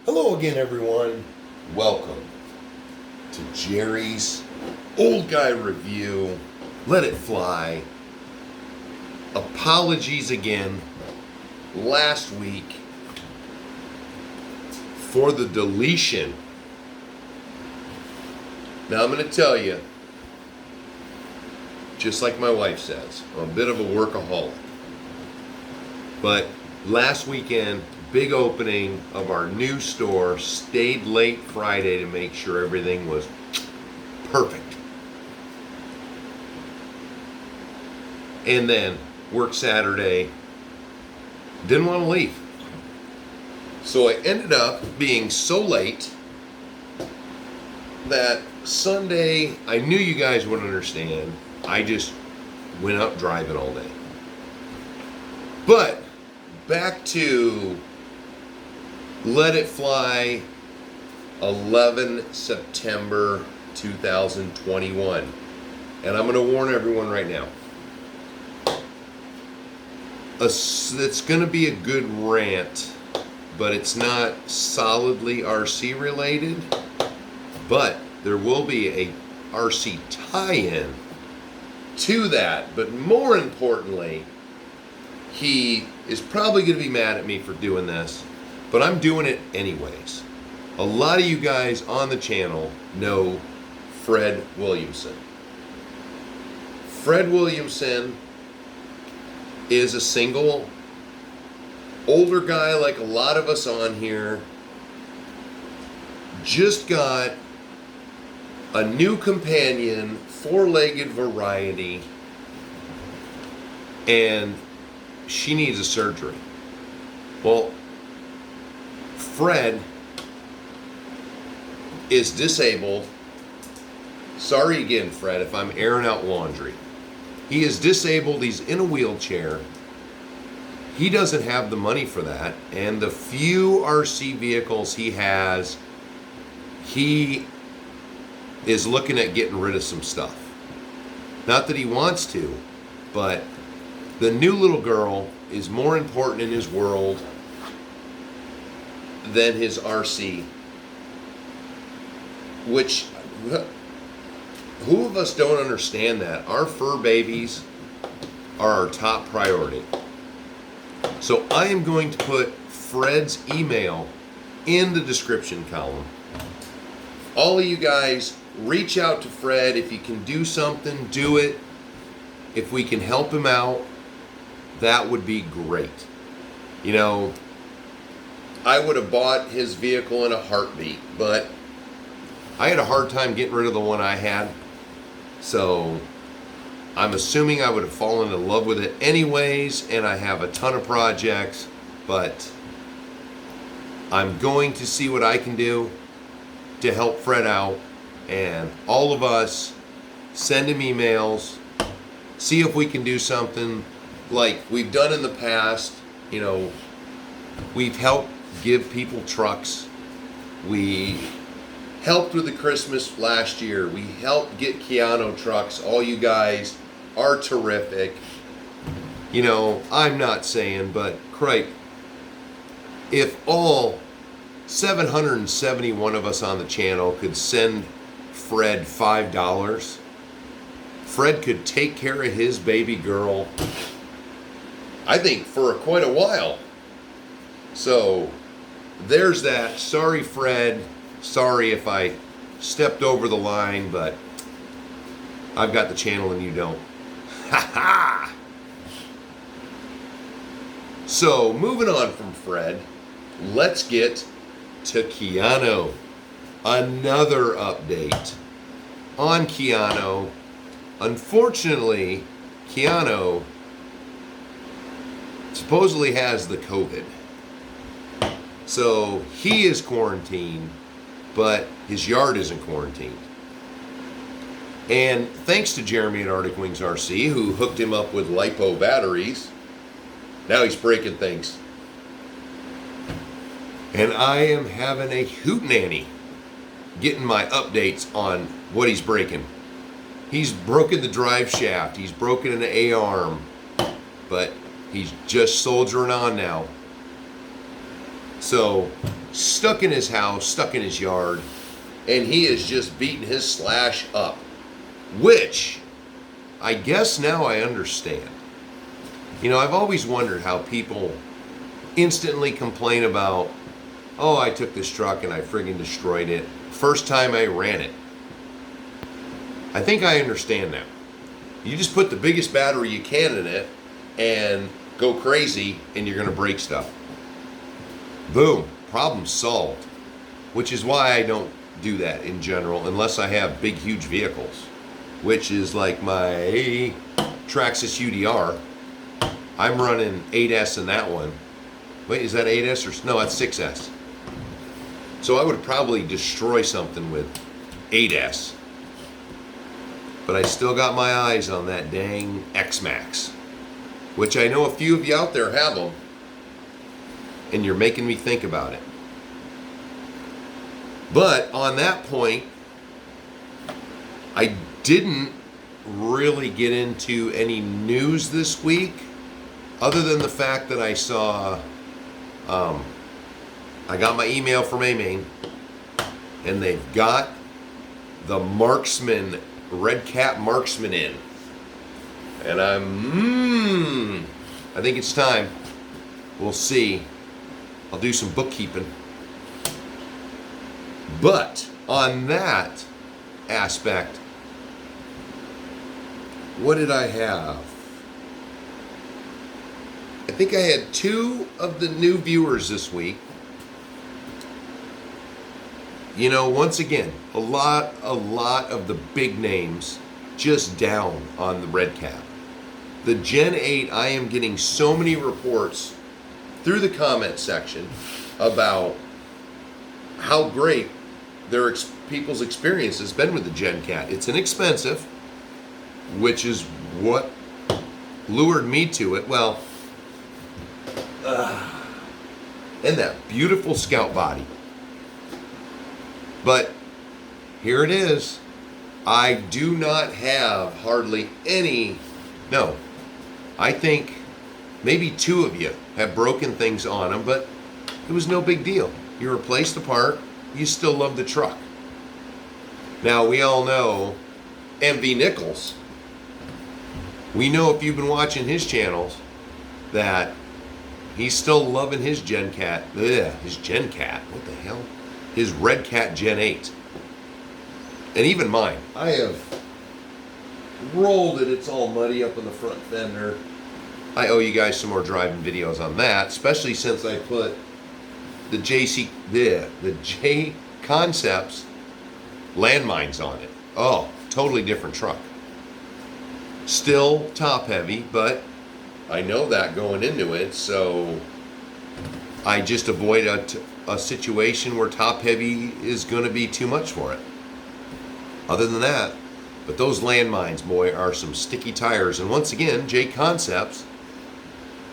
Hello again, everyone. Welcome to Jerry's Old Guy Review. Let it fly. Apologies again last week for the deletion. Now I'm going to tell you, just like my wife says, I'm a bit of a workaholic. But last weekend, big opening of our new store, stayed late Friday to make sure everything was perfect. And then worked Saturday, didn't want to leave. So I ended up being so late that Sunday, I knew you guys would understand, I just went out driving all day. But back to Let It Fly, 11 September 2021. And I'm going to warn everyone right now. It's going to be a good rant, but it's not solidly RC related. But there will be a RC tie-in to that. But more importantly, he is probably going to be mad at me for doing this, but I'm doing it anyways. A lot of you guys on the channel know Fred Williamson. Fred Williamson is a single, older guy like a lot of us on here. Just got a new companion, four-legged variety, and she needs a surgery. Well, Fred is disabled. Sorry again, Fred, if I'm airing out laundry. He is disabled. He's in a wheelchair. He doesn't have the money for that. And the few RC vehicles he has, he is looking at getting rid of some stuff. Not that he wants to, but the new little girl is more important in his world than his RC. Which, who of us don't understand that? Our fur babies are our top priority. So I am going to put Fred's email in the description column. All of you guys, reach out to Fred. If you can do something, do it. If we can help him out, that would be great. You know, I would have bought his vehicle in a heartbeat, but I had a hard time getting rid of the one I had. So I'm assuming I would have fallen in love with it anyways, and I have a ton of projects, but I'm going to see what I can do to help Fred out, and all of us send him emails, see if we can do something like we've done in the past. You know, we've helped give people trucks. We helped with the Christmas last year. We helped get Keanu trucks. All you guys are terrific. You know, I'm not saying, but Craig, if all 771 of us on the channel could send Fred $5, Fred could take care of his baby girl, I think, for quite a while. So there's that. Sorry, Fred. Sorry if I stepped over the line, but I've got the channel and you don't. Ha ha! So moving on from Fred, let's get to Keanu. Another update on Keanu. Unfortunately, Keanu supposedly has the COVID. So he is quarantined, but his yard isn't quarantined. And thanks to Jeremy at Arctic Wings RC, who hooked him up with LiPo batteries, now he's breaking things. And I am having a hootenanny getting my updates on what he's breaking. He's broken the drive shaft. He's broken an A-arm. But he's just soldiering on now. So stuck in his house, stuck in his yard, and he is just beating his Slash up, which I guess now I understand. You know, I've always wondered how people instantly complain about, oh, I took this truck and I friggin' destroyed it first time I ran it. I think I understand now. You just put the biggest battery you can in it and go crazy and you're gonna break stuff. Boom, problem solved. Which is why I don't do that in general unless I have big, huge vehicles, which is like my Traxxas UDR. I'm running 8S in that one. Wait, is that 8S or no? That's 6S. So I would probably destroy something with 8S. But I still got my eyes on that dang X-Max, which I know a few of you out there have them, and you're making me think about it. But on that point, I didn't really get into any news this week, other than the fact that I saw, I got my email from A-Main, and they've got the Marksman, Red Cat Marksman in. And I think it's time. We'll see. I'll do some bookkeeping. But on that aspect, what did I have? I think I had 2 of the new viewers this week. You know, once again, a lot of the big names just down on the Red Cat. The Gen 8, I am getting so many reports through the comment section about how great people's experience has been with the Gen Cat. It's inexpensive, which is what lured me to it. Well, and that beautiful Scout body. But here it is. I do not have hardly any. No, I think maybe 2 of you have broken things on them, but it was no big deal. You replaced the part, you still love the truck. Now, we all know MV Nichols. We know, if you've been watching his channels, that he's still loving his Gen Cat. His Gen Cat. What the hell? His Red Cat Gen 8. And even mine. I have rolled it. It's all muddy up in the front fender. I owe you guys some more driving videos on that, especially since I put the J Concepts landmines on it. Oh, totally different truck. Still top heavy, but I know that going into it, so I just avoid a situation where top heavy is going to be too much for it. Other than that, but those landmines, boy, are some sticky tires. And once again, J Concepts,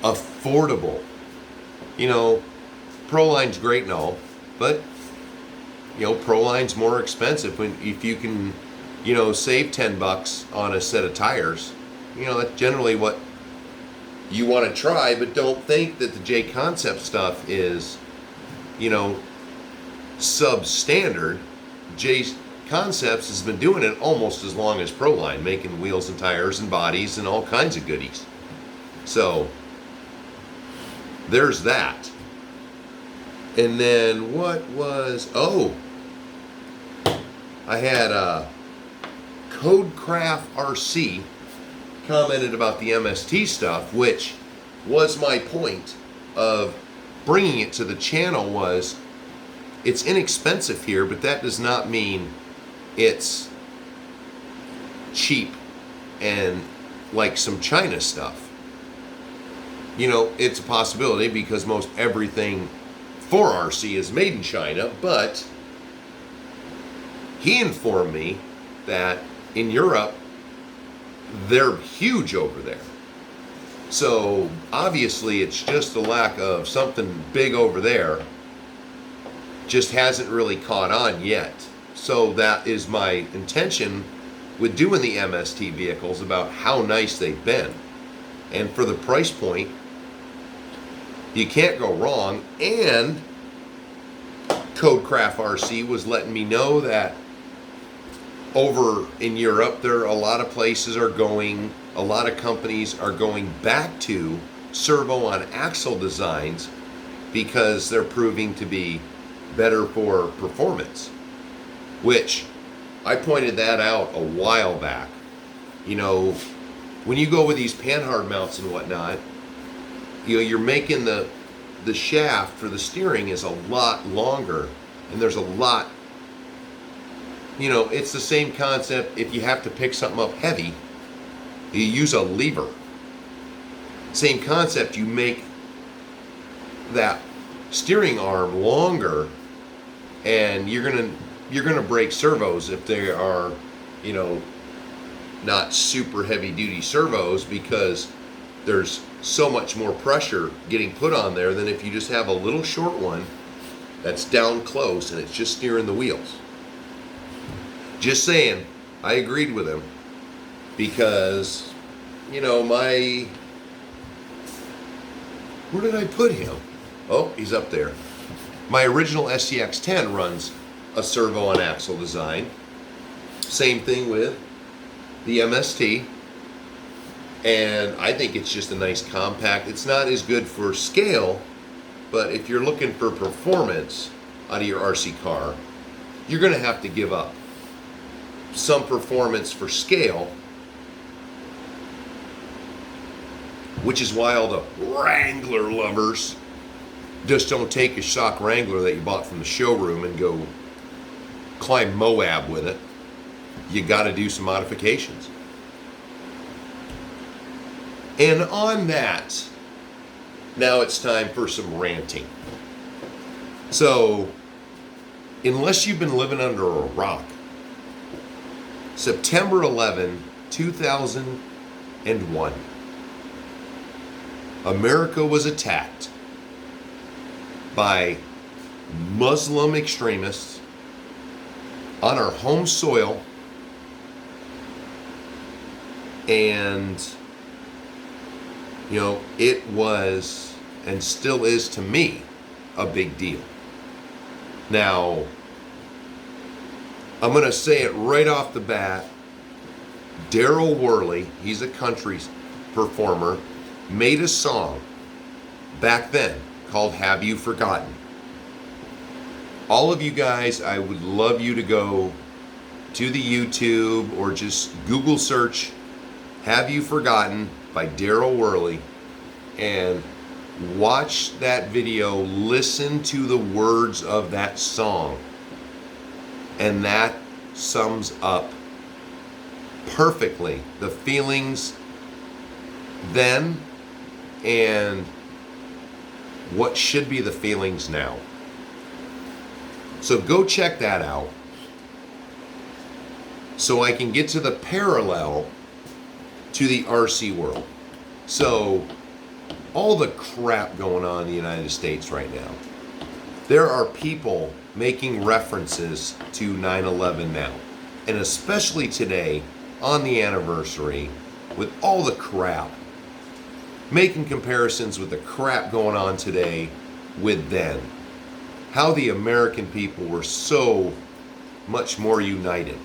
affordable. You know, Proline's great and all, but you know, Proline's more expensive if you can, you know, save $10 on a set of tires. You know, that's generally what you want to try, but don't think that the J Concept stuff is, you know, substandard. J Concepts has been doing it almost as long as Proline, making wheels and tires and bodies and all kinds of goodies. So there's that. And then what was, I had Codecraft RC commented about the MST stuff, which was my point of bringing it to the channel. Was it's inexpensive here, but that does not mean it's cheap and like some China stuff. You know, it's a possibility because most everything for RC is made in China, but he informed me that in Europe, they're huge over there. So obviously it's just a lack of something big over there. Just hasn't really caught on yet. So that is my intention with doing the MST vehicles, about how nice they've been. And for the price point, you can't go wrong. And Codecraft RC was letting me know that over in Europe, there are a lot of places are going, a lot of companies are going back to servo on axle designs because they're proving to be better for performance, which I pointed that out a while back. You know, when you go with these panhard mounts and whatnot, you know, you're making the shaft for the steering is a lot longer, and there's a lot, you know, it's the same concept. If you have to pick something up heavy, you use a lever. Same concept, you make that steering arm longer, and you're gonna break servos if they are, you know, not super heavy duty servos, because there's so much more pressure getting put on there than if you just have a little short one that's down close and it's just steering the wheels. Just saying, I agreed with him, because, you know, where did I put him? Oh, he's up there. My original SCX-10 runs a servo on axle design. Same thing with the MST. And I think it's just a nice compact. It's not as good for scale, but if you're looking for performance out of your RC car, you're going to have to give up some performance for scale, which is why all the Wrangler lovers just don't take a shock Wrangler that you bought from the showroom and go climb Moab with it. You got to do some modifications. And on that, now it's time for some ranting. So, unless you've been living under a rock, September 11, 2001, America was attacked by Muslim extremists on our home soil, and you know, it was and still is to me a big deal. Now, I'm going to say it right off the bat. Daryl Worley, he's a country performer, made a song back then called Have You Forgotten? All of you guys, I would love you to go to the YouTube or just Google search Have You Forgotten by Daryl Worley and watch that video, listen to the words of that song, and that sums up perfectly the feelings then and what should be the feelings now. So go check that out so I can get to the parallel to the RC world. So all the crap going on in the United States right now, there are people making references to 9/11 now, and especially today on the anniversary, with all the crap, making comparisons with the crap going on today with then. How the American people were so much more united.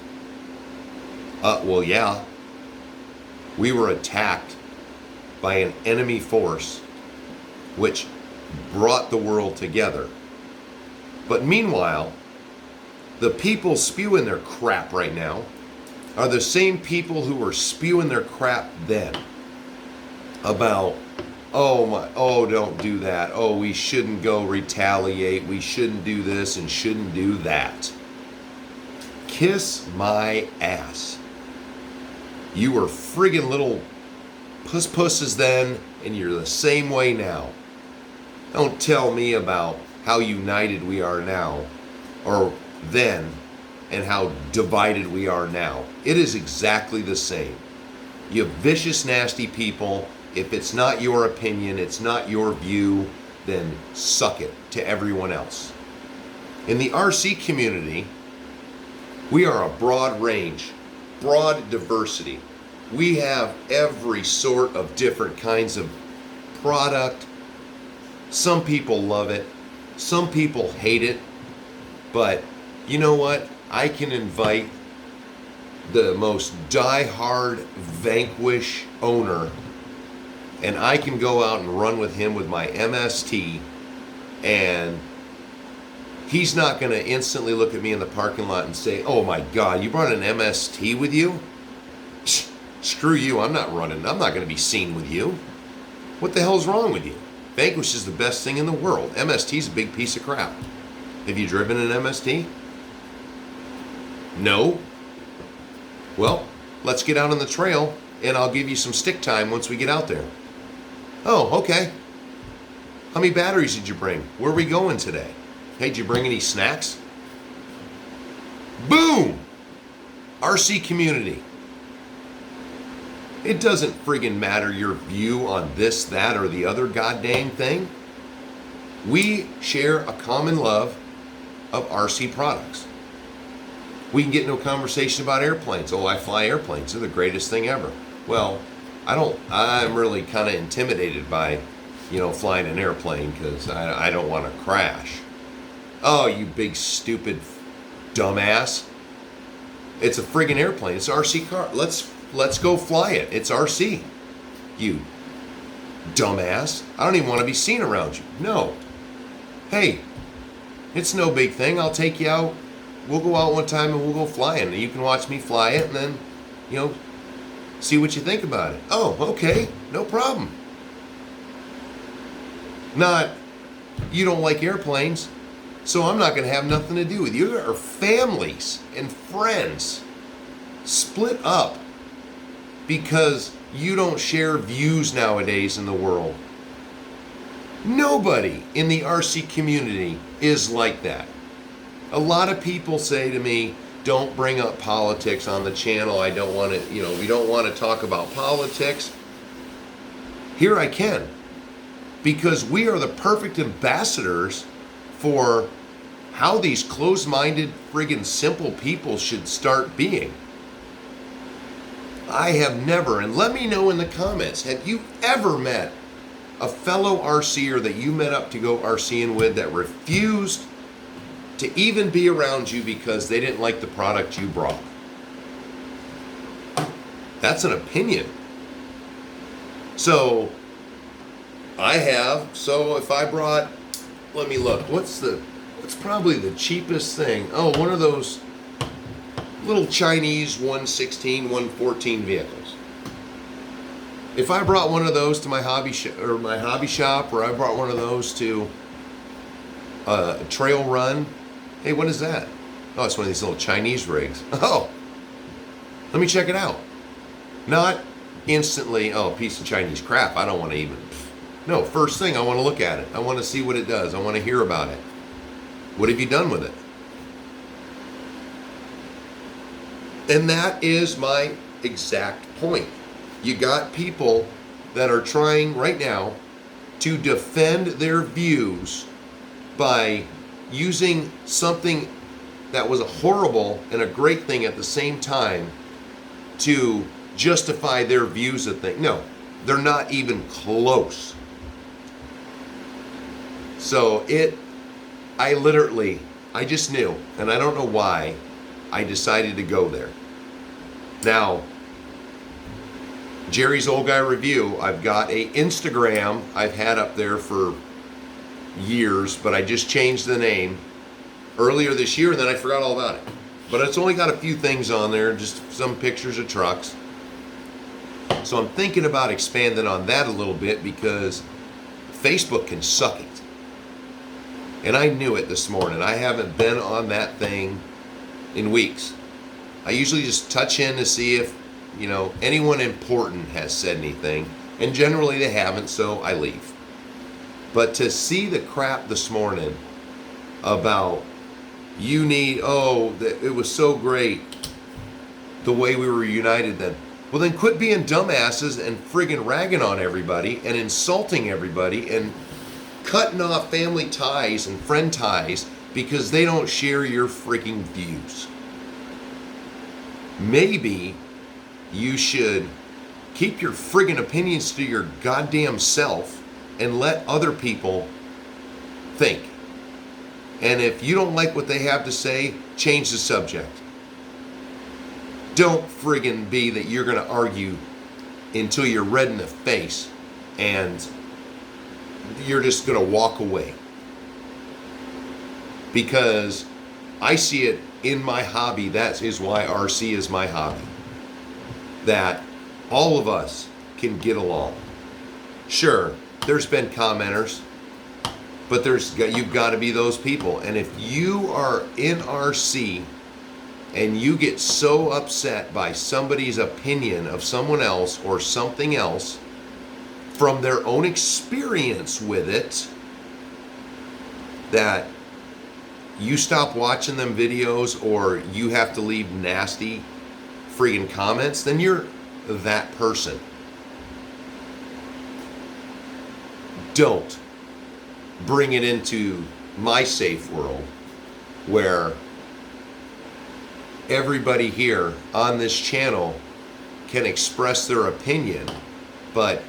Well, yeah, we were attacked by an enemy force which brought the world together. But meanwhile, the people spewing their crap right now are the same people who were spewing their crap then about, don't do that. Oh, we shouldn't go retaliate. We shouldn't do this and shouldn't do that. Kiss my ass. You were friggin' little pusses then, and you're the same way now. Don't tell me about how united we are now, or then, and how divided we are now. It is exactly the same. You vicious, nasty people. If it's not your opinion, it's not your view, then suck it to everyone else. In the RC community, we are a broad range, broad diversity. We have every sort of different kinds of product. Some people love it. Some people hate it. But you know what? I can invite the most die-hard Vanquish owner, and I can go out and run with him with my MST, and he's not going to instantly look at me in the parking lot and say, "Oh my God, you brought an MST with you? Screw you, I'm not running. I'm not going to be seen with you. What the hell's wrong with you? Vanquish is the best thing in the world. MST's a big piece of crap. Have you driven an MST? No? Well, let's get out on the trail and I'll give you some stick time once we get out there." "Oh, okay. How many batteries did you bring? Where are we going today? Hey, did you bring any snacks?" Boom! RC community. It doesn't friggin' matter your view on this, that, or the other goddamn thing. We share a common love of RC products. We can get into a conversation about airplanes. "Oh, I fly airplanes. They're the greatest thing ever." Well, I'm really kind of intimidated by, flying an airplane because I don't want to crash. "Oh, you big stupid dumbass. It's a friggin' airplane. It's an RC car. Let's go fly it. It's RC. You dumbass. I don't even want to be seen around you." No. "Hey, it's no big thing. I'll take you out. We'll go out one time and we'll go flying. And you can watch me fly it and then, see what you think about it." "Oh, okay. No problem." Not, "You don't like airplanes, so I'm not going to have nothing to do with you." Our families and friends split up because you don't share views nowadays in the world. Nobody in the RC community is like that. A lot of people say to me, "Don't bring up politics on the channel. I don't want to, we don't want to talk about politics." Here I can, because we are the perfect ambassadors for how these closed-minded, friggin' simple people should start being. I have never, and let me know in the comments, have you ever met a fellow RCer that you met up to go RCing with that refused to even be around you because they didn't like the product you brought? That's an opinion. So if I brought, let me look, what's probably the cheapest thing? Oh, one of those little Chinese 116, 114 vehicles. If I brought one of those to my hobby shop, or I brought one of those to a trail run, "Hey, what is that?" "Oh, it's one of these little Chinese rigs." "Oh, let me check it out." Not instantly, "Oh, piece of Chinese crap. I don't want to even." No, first thing, I want to look at it. I want to see what it does. I want to hear about it. What have you done with it? And that is my exact point. You got people that are trying right now to defend their views by using something that was a horrible and a great thing at the same time to justify their views of things. No, they're not even close. So I just knew, and I don't know why, I decided to go there. Now, Jerry's Old Guy Review, I've got a Instagram I've had up there for years, but I just changed the name earlier this year, and then I forgot all about it. But it's only got a few things on there, just some pictures of trucks. So I'm thinking about expanding on that a little bit because Facebook can suck it. And I knew it this morning. I haven't been on that thing in weeks. I usually just touch in to see if, anyone important has said anything. And generally they haven't, so I leave. But to see the crap this morning about it was so great the way we were united then. Well, then quit being dumbasses and friggin' ragging on everybody and insulting everybody and cutting off family ties and friend ties because they don't share your freaking views. Maybe you should keep your friggin' opinions to your goddamn self and let other people think. And if you don't like what they have to say, change the subject. Don't friggin' be that you're going to argue until you're red in the face and you're just going to walk away. Because I see it in my hobby. That is why RC is my hobby. That all of us can get along. Sure, there's been commenters, but you've got to be those people. And if you are in RC and you get so upset by somebody's opinion of someone else or something else from their own experience with it, that you stop watching them videos or you have to leave nasty freaking comments, then you're that person. Don't bring it into my safe world where everybody here on this channel can express their opinion, but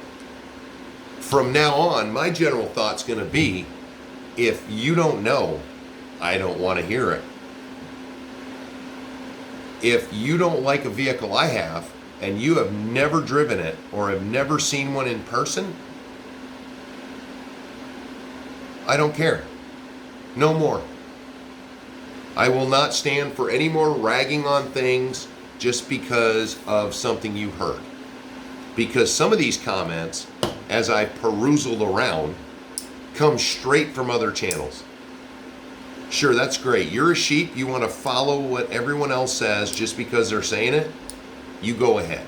from now on, my general thought's going to be, if you don't know, I don't want to hear it. If you don't like a vehicle I have, and you have never driven it or have never seen one in person, I don't care. No more. I will not stand for any more ragging on things just because of something you heard. Because some of these comments, as I peruseled around, come straight from other channels. Sure, that's great. You're a sheep. You want to follow what everyone else says just because they're saying it. You go ahead.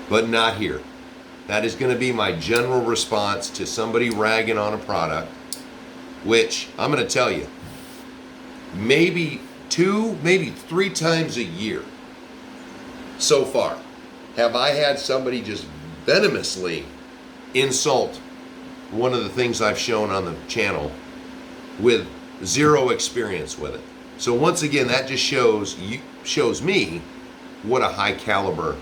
But not here. That is going to be my general response to somebody ragging on a product, which I'm going to tell you, maybe 2, maybe 3 times a year so far have I had somebody just venomously insult one of the things I've shown on the channel with zero experience with it. So once again, that just shows me what a high caliber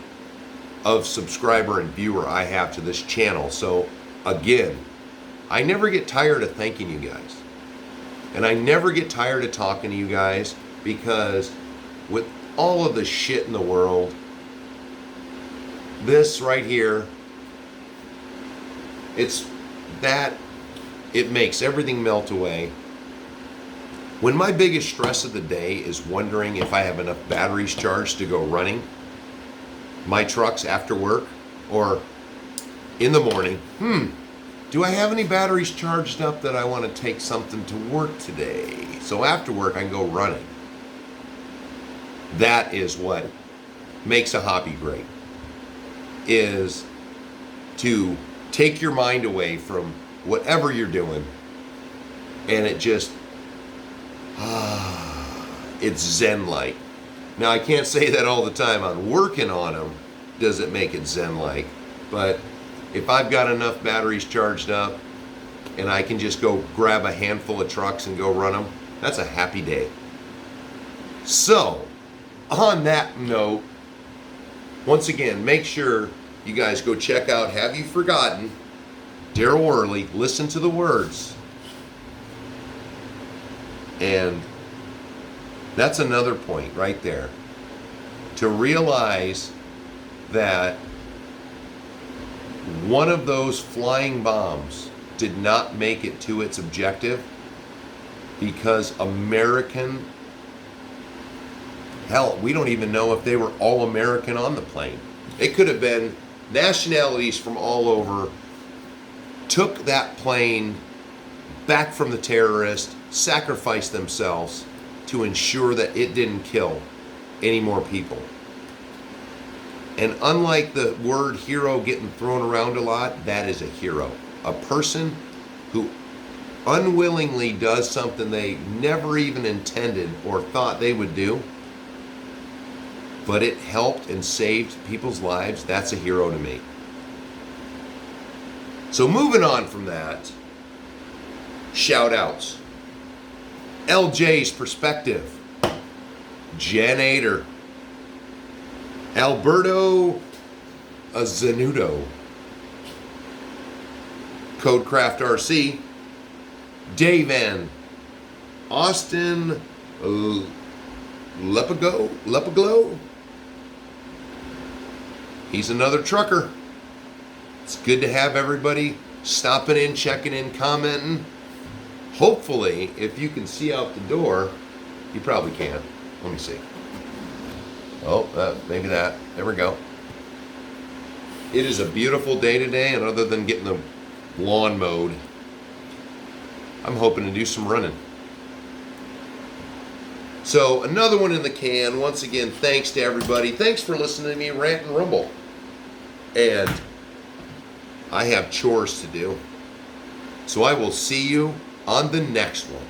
of subscriber and viewer I have to this channel. So again, I never get tired of thanking you guys. And I never get tired of talking to you guys, because with all of the shit in the world, this right here, it makes everything melt away. When my biggest stress of the day is wondering if I have enough batteries charged to go running my trucks after work, or in the morning, do I have any batteries charged up that I want to take something to work today? So after work I can go running. That is what makes a hobby great, is to take your mind away from whatever you're doing, and it just, it's zen-like. Now, I can't say that all the time on working on them does it make it zen-like, but if I've got enough batteries charged up and I can just go grab a handful of trucks and go run them, that's a happy day. So, on that note, once again, make sure you guys go check out Have You Forgotten? Daryl Worley, listen to the words. And that's another point right there. To realize that one of those flying bombs did not make it to its objective because American, hell, we don't even know if they were all American on the plane. It could have been nationalities from all over took that plane back from the terrorists, sacrificed themselves to ensure that it didn't kill any more people. And unlike the word hero getting thrown around a lot, that is a hero. A person who unwillingly does something they never even intended or thought they would do, but it helped and saved people's lives. That's a hero to me. So moving on from that, shout-outs. LJ's Perspective, Jen Ader, Alberto Zanudo, Codecraft RC, Dave N, Austin Lepaglow. He's another trucker. It's good to have everybody stopping in, checking in, commenting. Hopefully, if you can see out the door, you probably can. Let me see. Oh, maybe that. There we go. It is a beautiful day today, and other than getting the lawn mowed, I'm hoping to do some running. So, another one in the can. Once again, thanks to everybody. Thanks for listening to me rant and rumble. And I have chores to do. So I will see you on the next one.